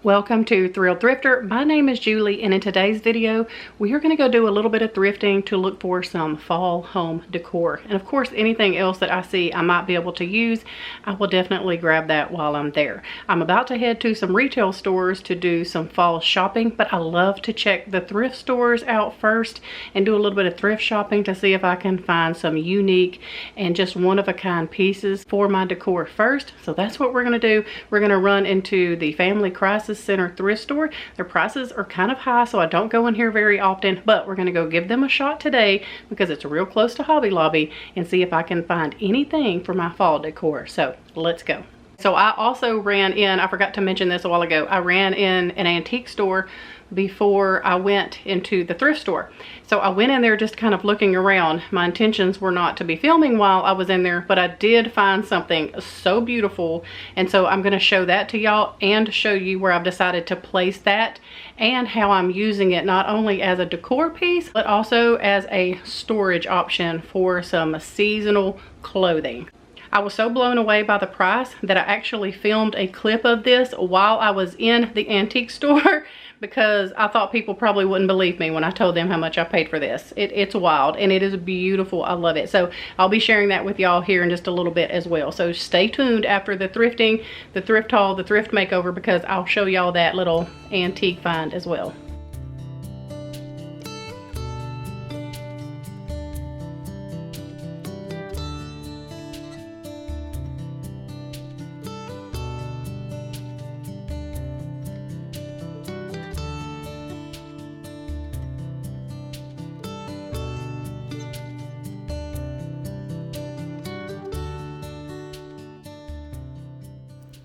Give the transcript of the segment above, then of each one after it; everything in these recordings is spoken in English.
Welcome to Thrifter. My name is Julie, and in today's video we are going to go do a little bit of thrifting to look for some fall home decor. And of course, anything else that I see I might be able to use, I will definitely grab that while I'm there. I'm about to head to some retail stores to do some fall shopping, but I love to check the thrift stores out first and do a little bit of thrift shopping to see if I can find some unique and just one-of-a-kind pieces for my decor first. So that's what we're going to do. We're going to run into the Family Crisis Center thrift store. Their prices are kind of high, so I don't go in here very often, but we're going to go give them a shot today because it's real close to Hobby Lobby and see if I can find anything for my fall decor. So let's go. So I also ran in, I forgot to mention this a while ago, I ran in an antique store before I went into the thrift store. So I went in there just kind of looking around. My intentions were not to be filming while I was in there, but I did find something so beautiful. And so I'm going to show that to y'all and show you where I've decided to place that and how I'm using it not only as a decor piece, but also as a storage option for some seasonal clothing. I was so blown away by the price that I actually filmed a clip of this while I was in the antique store because I thought people probably wouldn't believe me when I told them how much I paid for this. It's wild and it is beautiful. I love it. So I'll be sharing that with y'all here in just a little bit as well. So stay tuned after the thrifting, the thrift haul, the thrift makeover, because I'll show y'all that little antique find as well.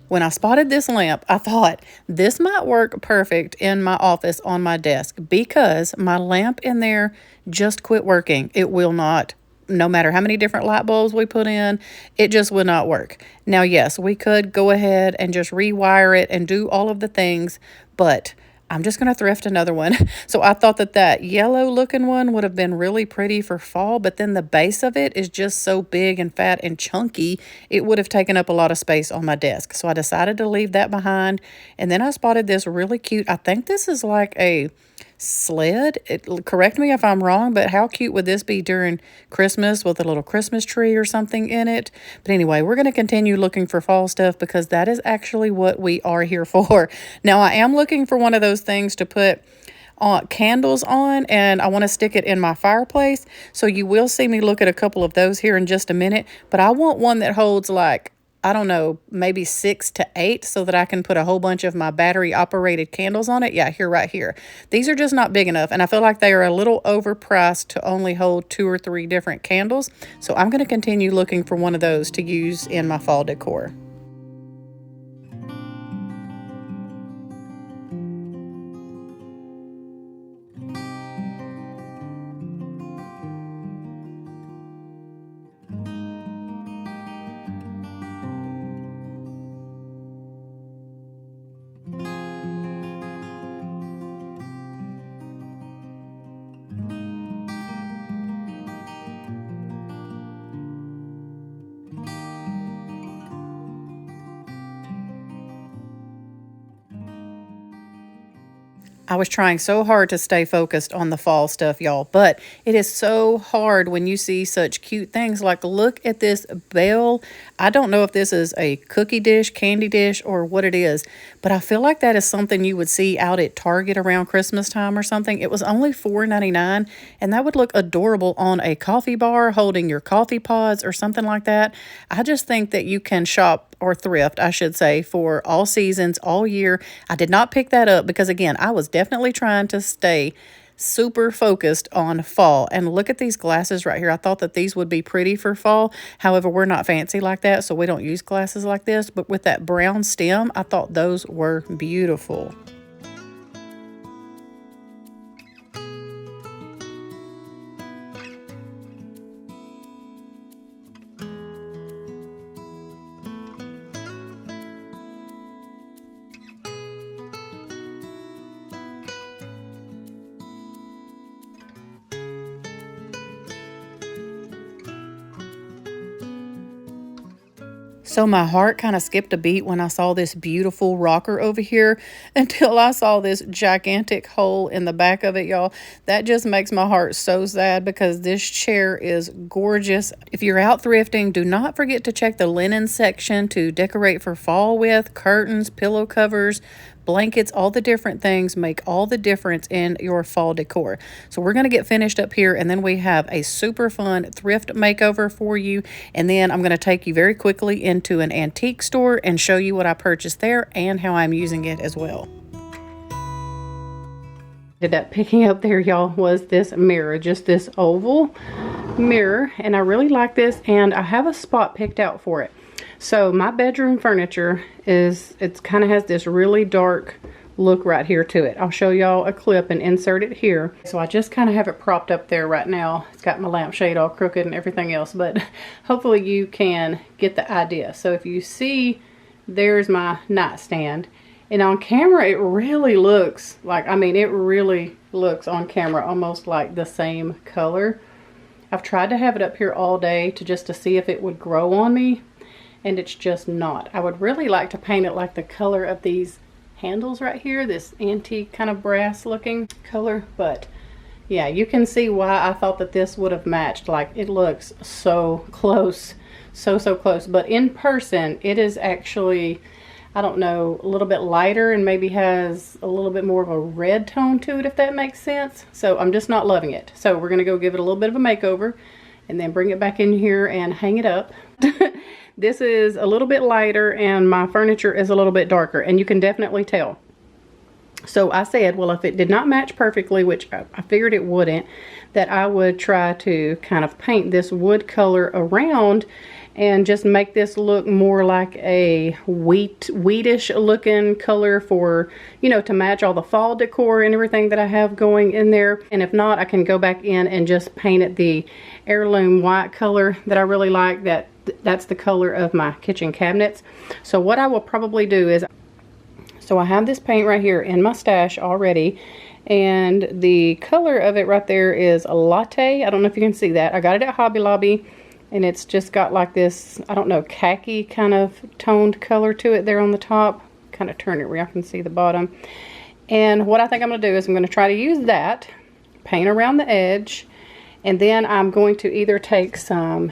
When I spotted this lamp, I thought this might work perfect in my office on my desk because my lamp in there just quit working. It will not. No matter how many different light bulbs we put in, it just would not work. Now, yes, we could go ahead and just rewire it and do all of the things, but I'm just going to thrift another one. So I thought that yellow looking one would have been really pretty for fall, but then the base of it is just so big and fat and chunky, it would have taken up a lot of space on my desk. So I decided to leave that behind. And then I spotted this really cute, I think this is like a sled. Correct me if I'm wrong, but how cute would this be during Christmas with a little Christmas tree or something in it? But anyway, we're going to continue looking for fall stuff because that is actually what we are here for. Now, I am looking for one of those things to put candles on, and I want to stick it in my fireplace. So you will see me look at a couple of those here in just a minute, but I want one that holds like, I don't know, maybe 6 to 8 so that I can put a whole bunch of my battery operated candles on it. Yeah, right here. These are just not big enough, and I feel like they are a little overpriced to only hold 2 or 3 different candles. So I'm going to continue looking for one of those to use in my fall decor. I was trying so hard to stay focused on the fall stuff, y'all, but it is so hard when you see such cute things. Like, look at this bell. I don't know if this is a cookie dish, candy dish, or what it is, but I feel like that is something you would see out at Target around Christmas time or something. It was only $4.99, and that would look adorable on a coffee bar holding your coffee pods or something like that. I just think that you can shop, or thrift, I should say, for all seasons, all year. I did not pick that up because, again, I was definitely trying to stay super focused on fall. And look at these glasses right here. I thought that these would be pretty for fall. However, we're not fancy like that, so we don't use glasses like this. But with that brown stem, I thought those were beautiful. So my heart kind of skipped a beat when I saw this beautiful rocker over here until I saw this gigantic hole in the back of it, y'all. That just makes my heart so sad because this chair is gorgeous. If you're out thrifting, do not forget to check the linen section to decorate for fall with. Curtains, pillow covers, blankets, all the different things make all the difference in your fall decor. So we're going to get finished up here, and then we have a super fun thrift makeover for you. And then I'm going to take you very quickly into an antique store and show you what I purchased there and how I'm using it as well. That picking up there, y'all, was this mirror, just this oval mirror, and I really like this, and I have a spot picked out for it. So my bedroom furniture it kind of has this really dark look right here to it. I'll show y'all a clip and insert it here. So I just kind of have it propped up there right now. It's got my lampshade all crooked and everything else, but hopefully you can get the idea. So if you see, there's my nightstand, and on camera it really looks like, I mean, it really looks on camera almost like the same color. I've tried to have it up here all day to see if it would grow on me, and it's just not. I would really like to paint it like the color of these handles right here, this antique kind of brass looking color, but yeah, you can see why I thought that this would have matched. Like, it looks so close, so close, but in person it is actually, I don't know, a little bit lighter and maybe has a little bit more of a red tone to it, if that makes sense. So I'm just not loving it. So we're gonna go give it a little bit of a makeover and then bring it back in here and hang it up. This is a little bit lighter and my furniture is a little bit darker, and you can definitely tell. So I said, well, if it did not match perfectly, which I figured it wouldn't, that I would try to kind of paint this wood color around and just make this look more like a wheatish looking color for, you know, to match all the fall decor and everything that I have going in there. And if not, I can go back in and just paint it the heirloom white color that I really like. That's the color of my kitchen cabinets. So what I will probably do is, so I have this paint right here in my stash already, and the color of it right there is a latte. I don't know if you can see that. I got it at Hobby Lobby, and it's just got like this, I don't know, khaki kind of toned color to it there on the top. Kind of turn it where I can see the bottom. And what I think I'm going to do is I'm going to try to use that, paint around the edge, and then I'm going to either take some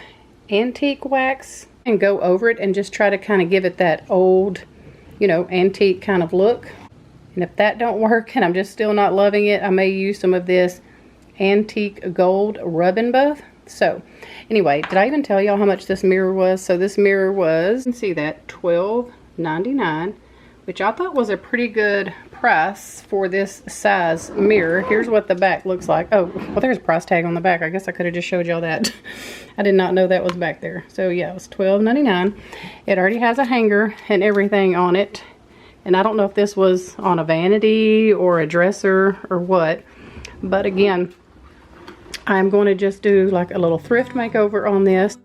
antique wax and go over it and just try to kind of give it that old, you know, antique kind of look. And if that don't work and I'm just still not loving it, I may use some of this antique gold rub-and buff. So anyway, did I even tell y'all how much this mirror was? So this mirror was, you can see that, $12.99, which I thought was a pretty good price for this size mirror. Here's what the back looks like. Oh, well, there's a price tag on the back. I guess I could have just showed y'all that. I did not know that was back there. So yeah, it was $12.99. It already has a hanger and everything on it. And I don't know if this was on a vanity or a dresser or what. But again, I'm going to just do like a little thrift makeover on this.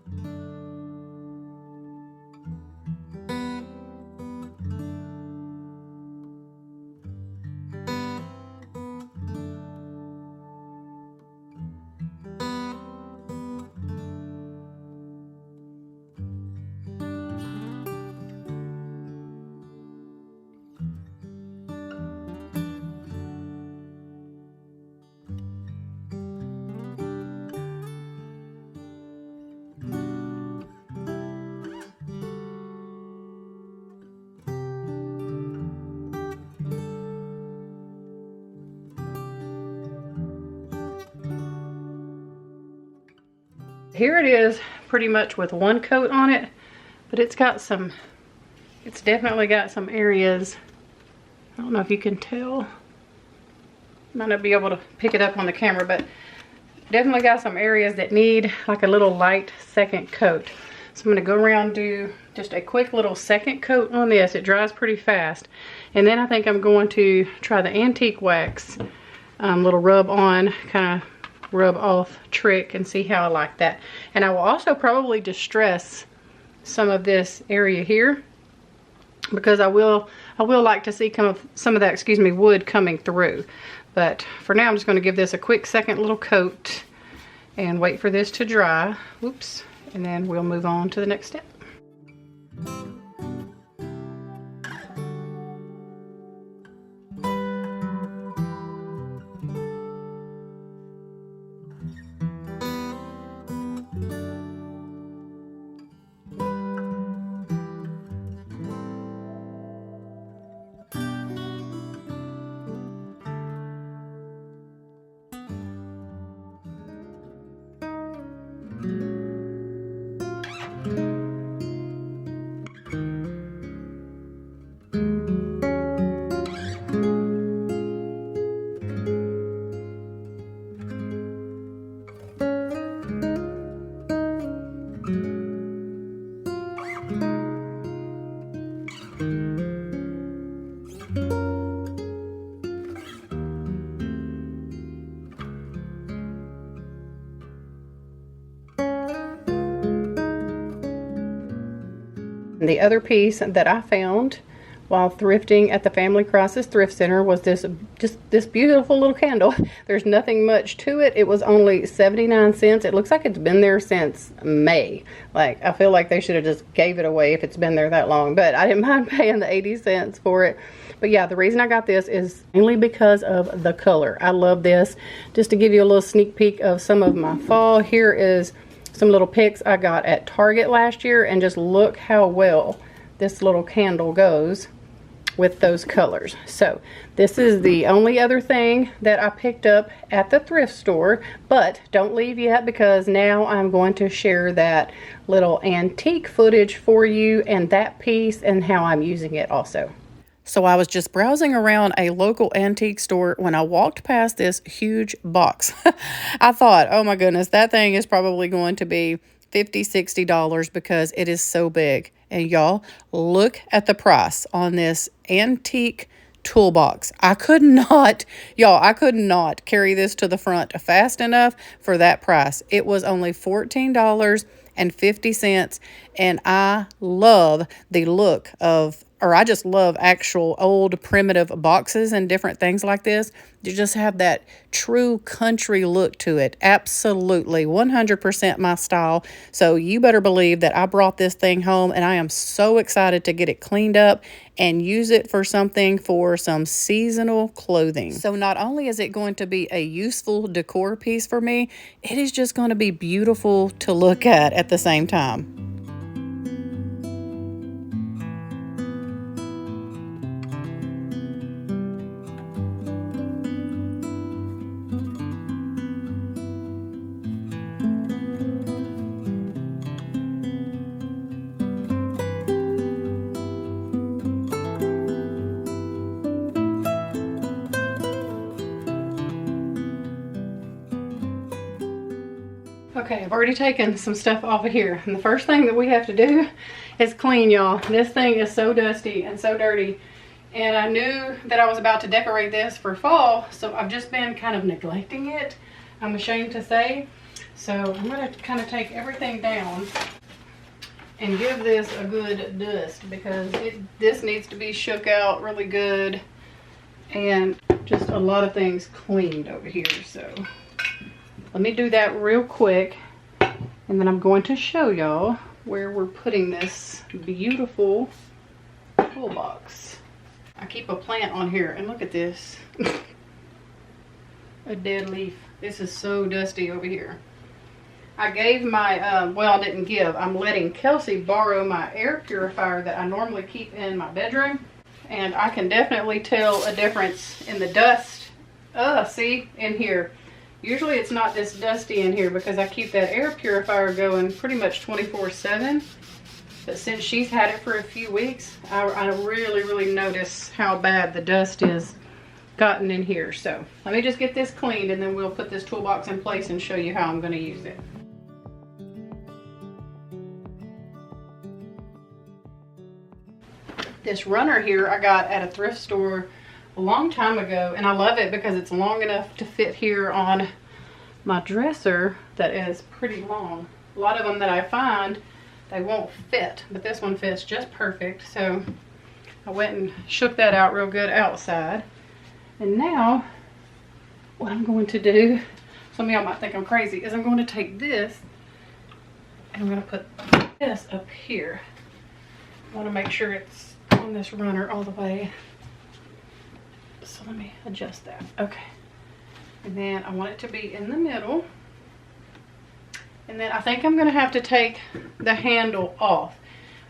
Here it is pretty much with one coat on it, but it's definitely got some areas. I don't know if you can tell. Might not be able to pick it up on the camera, but definitely got some areas that need like a little light second coat. So I'm gonna go around and do just a quick little second coat on this. It dries pretty fast. And then I think I'm going to try the antique wax little rub on, kind of rub off trick, and see how I like that. And I will also probably distress some of this area here, because I will like to see some of that, wood coming through. But for now, I'm just going to give this a quick second little coat and wait for this to dry. Whoops. And then we'll move on to the next step. And the other piece that I found while thrifting at the Family Crisis Thrift Center was this beautiful little candle. There's nothing much to it. It was only 79 cents. It looks like it's been there since May. Like, I feel like they should have just gave it away if it's been there that long, but I didn't mind paying the 80 cents for it. But yeah, the reason I got this is mainly because of the color. I love this. Just to give you a little sneak peek of some of my fall, here is some little picks I got at Target last year, and just look how well this little candle goes with those colors. So this is the only other thing that I picked up at the thrift store, but don't leave yet, because now I'm going to share that little antique footage for you, and that piece, and how I'm using it also. So I was just browsing around a local antique store when I walked past this huge box. I thought, oh my goodness, that thing is probably going to be $50, $60 because it is so big. And y'all, look at the price on this antique toolbox. I could not carry this to the front fast enough for that price. It was only $14.50, and I love the look of, or I just love actual old primitive boxes and different things like this. You just have that true country look to it. Absolutely, 100% my style. So you better believe that I brought this thing home, and I am so excited to get it cleaned up and use it for something for some seasonal clothing. So not only is it going to be a useful decor piece for me, it is just going to be beautiful to look at the same time. Okay, I've already taken some stuff off of here, and the first thing that we have to do is clean, y'all. This thing is so dusty and so dirty, and I knew that I was about to decorate this for fall, so I've just been kind of neglecting it, I'm ashamed to say. So I'm going to kind of take everything down and give this a good dust, because this needs to be shook out really good, and just a lot of things cleaned over here. So let me do that real quick, and then I'm going to show y'all where we're putting this beautiful toolbox. I keep a plant on here, and look at this. A dead leaf. This is so dusty over here. I gave my, well, I didn't give. I'm letting Kelsey borrow my air purifier that I normally keep in my bedroom, and I can definitely tell a difference in the dust. See, in here. Usually it's not this dusty in here because I keep that air purifier going pretty much 24/7. But since she's had it for a few weeks, I really notice how bad the dust is gotten in here. So let me just get this cleaned, and then we'll put this toolbox in place and show you how I'm going to use it. This runner here I got at a thrift store a long time ago, and I love it because it's long enough to fit here on my dresser that is pretty long. A lot of them that I find, they won't fit, but this one fits just perfect. So I went and shook that out real good outside. And now what I'm going to do, some of y'all might think I'm crazy, is I'm going to take this and I'm going to put this up here. I want to make sure it's on this runner all the way. So let me adjust that. Okay. And then I want it to be in the middle. And then I think I'm going to have to take the handle off.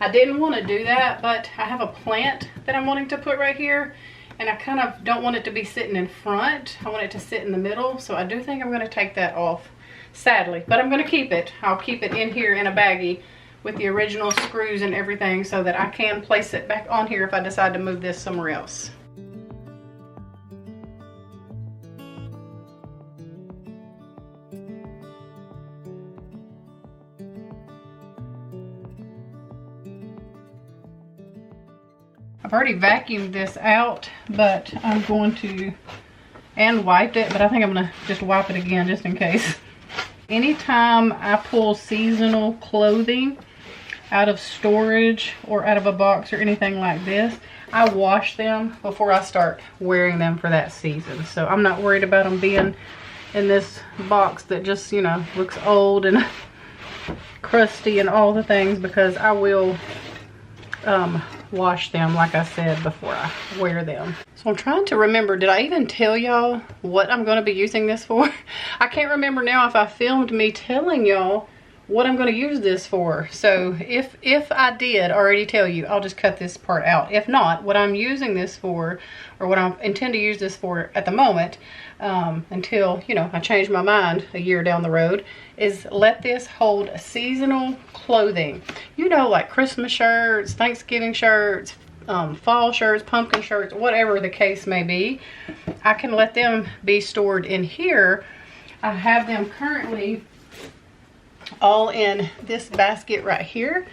I didn't want to do that, but I have a plant that I'm wanting to put right here. And I kind of don't want it to be sitting in front. I want it to sit in the middle. So I do think I'm going to take that off, sadly. But I'm going to keep it. I'll keep it in here in a baggie with the original screws and everything, so that I can place it back on here if I decide to move this somewhere else. I've already vacuumed this out, but I'm going to, and wiped it, but I think I'm going to just wipe it again just in case. Anytime I pull seasonal clothing, out of storage or out of a box or anything like this, I wash them before I start wearing them for that season. So I'm not worried about them being in this box that just, you know, looks old and crusty and all the things, because I will wash them, like I said, before I wear them. So I'm trying to remember, did I even tell y'all what I'm going to be using this for? I can't remember now if I filmed me telling y'all what I'm going to use this for. So if I did already tell you, I'll just cut this part out. If not, what I'm using this for, or what I intend to use this for at the moment, until, you know, I change my mind a year down the road, is let this hold seasonal clothing. You know, like Christmas shirts, Thanksgiving shirts, fall shirts, pumpkin shirts, whatever the case may be. I can let them be stored in here. I have them currently all in this basket right here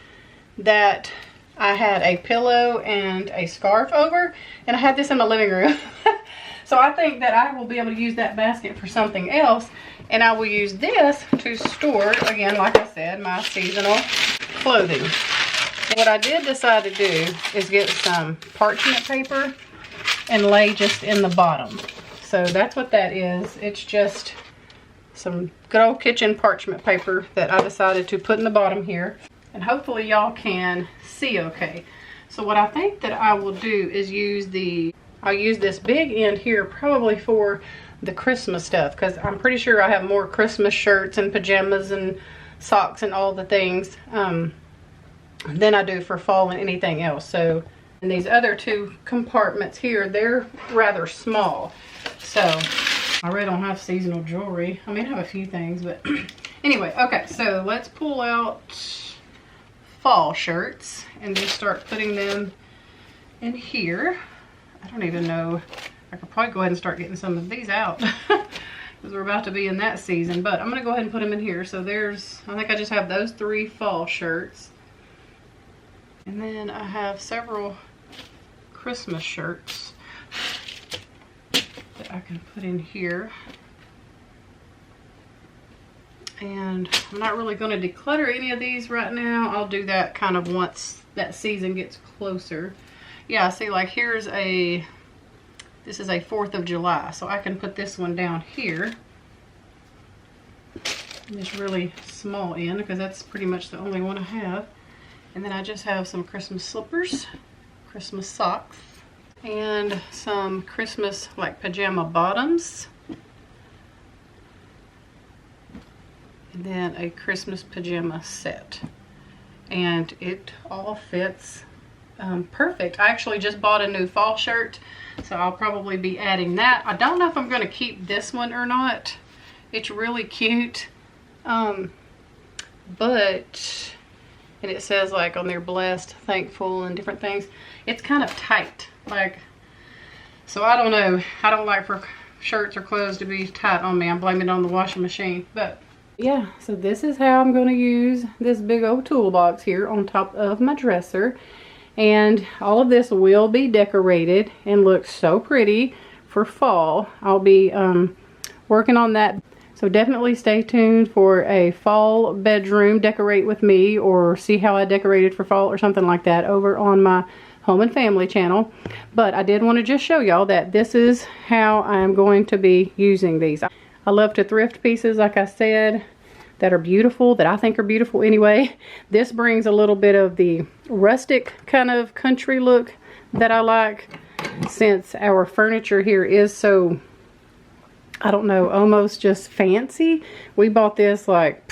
that I had a pillow and a scarf over, and I had this in my living room. So I think that I will be able to use that basket for something else, and I will use this to store, again, like I said, my seasonal clothing. And what I did decide to do is get some parchment paper and lay just in the bottom. So that's what that is. It's just some good old kitchen parchment paper that I decided to put in the bottom here. And hopefully y'all can see okay. So what I think that I will do is I'll use this big end here probably for the Christmas stuff, because I'm pretty sure I have more Christmas shirts and pajamas and socks and all the things than I do for fall and anything else. So, and these other two compartments here, they're rather small. So I really don't have seasonal jewelry. I mean, I have a few things, but anyway, okay, so let's pull out fall shirts and just start putting them in here. I don't even know. I could probably go ahead and start getting some of these out because we're about to be in that season, but I'm going to go ahead and put them in here. So there's, I think I just have those 3 fall shirts. And then I have several Christmas shirts that I can put in here. And I'm not really going to declutter any of these right now. I'll do that kind of once that season gets closer. Yeah, see, like here's this is a 4th of July, so I can put this one down here. This really small end, because that's pretty much the only one I have. And then I just have some Christmas slippers, Christmas socks, and some Christmas like pajama bottoms. And then a Christmas pajama set. And it all fits perfect. I actually just bought a new fall shirt, so I'll probably be adding that. I don't know if I'm going to keep this one or not. It's really cute. But, and it says like on there, blessed, thankful, and different things. It's kind of tight, like, so I don't know. I don't like for shirts or clothes to be tight on me. I'm blaming it on the washing machine. But yeah, so this is how I'm going to use this big old toolbox here on top of my dresser. And all of this will be decorated and look so pretty for fall. I'll be working on that. So definitely stay tuned for a fall bedroom decorate with me, or see how I decorated for fall or something like that over on my home and family channel. But I did want to just show y'all that this is how I'm going to be using these. I love to thrift pieces, like I said, that are beautiful, that I think are beautiful anyway. This brings a little bit of the rustic kind of country look that I like, since our furniture here is so, I don't know, almost just fancy. We bought this like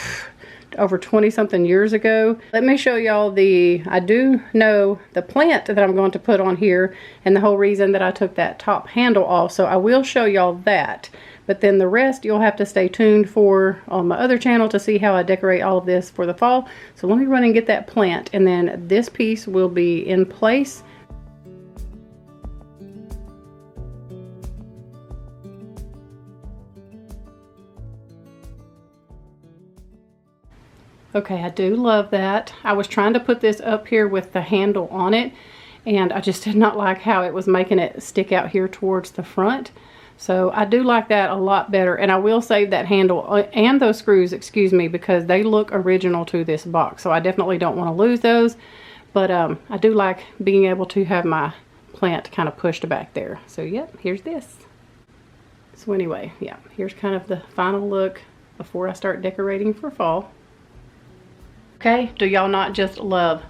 over 20 something years ago. Let me show y'all I do know the plant that I'm going to put on here, and the whole reason that I took that top handle off. So I will show y'all that. But then the rest you'll have to stay tuned for on my other channel to see how I decorate all of this for the fall. So let me run and get that plant, and then this piece will be in place. Okay, I do love that. I was trying to put this up here with the handle on it, and I just did not like how it was making it stick out here towards the front. So I do like that a lot better, and I will save that handle and those screws, excuse me, because they look original to this box. So I definitely don't want to lose those, but I do like being able to have my plant kind of pushed back there. So yep, here's this. So anyway, yeah, here's kind of the final look before I start decorating for fall. Okay, do y'all not just love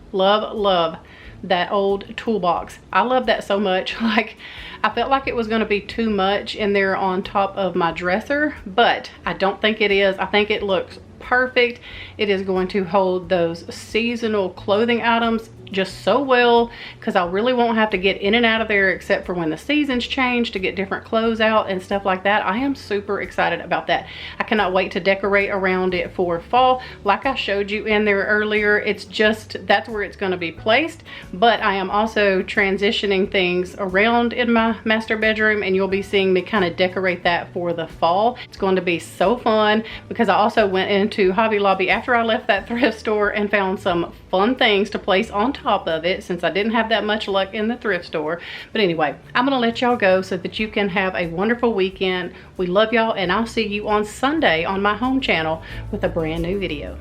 that old toolbox? I love that so much. Like, I felt like it was going to be too much in there on top of my dresser, but I don't think it is. I think it looks perfect. It is going to hold those seasonal clothing items just so well, because I really won't have to get in and out of there except for when the seasons change to get different clothes out and stuff like that. I am super excited about that. I cannot wait to decorate around it for fall. Like I showed you in there earlier, it's just, that's where it's going to be placed, but I am also transitioning things around in my master bedroom, and you'll be seeing me kind of decorate that for the fall. It's going to be so fun, because I also went into Hobby Lobby after I left that thrift store and found some fun things to place on top of it, since I didn't have that much luck in the thrift store. But anyway, I'm gonna let y'all go so that you can have a wonderful weekend. We love y'all, and I'll see you on Sunday on my home channel with a brand new video.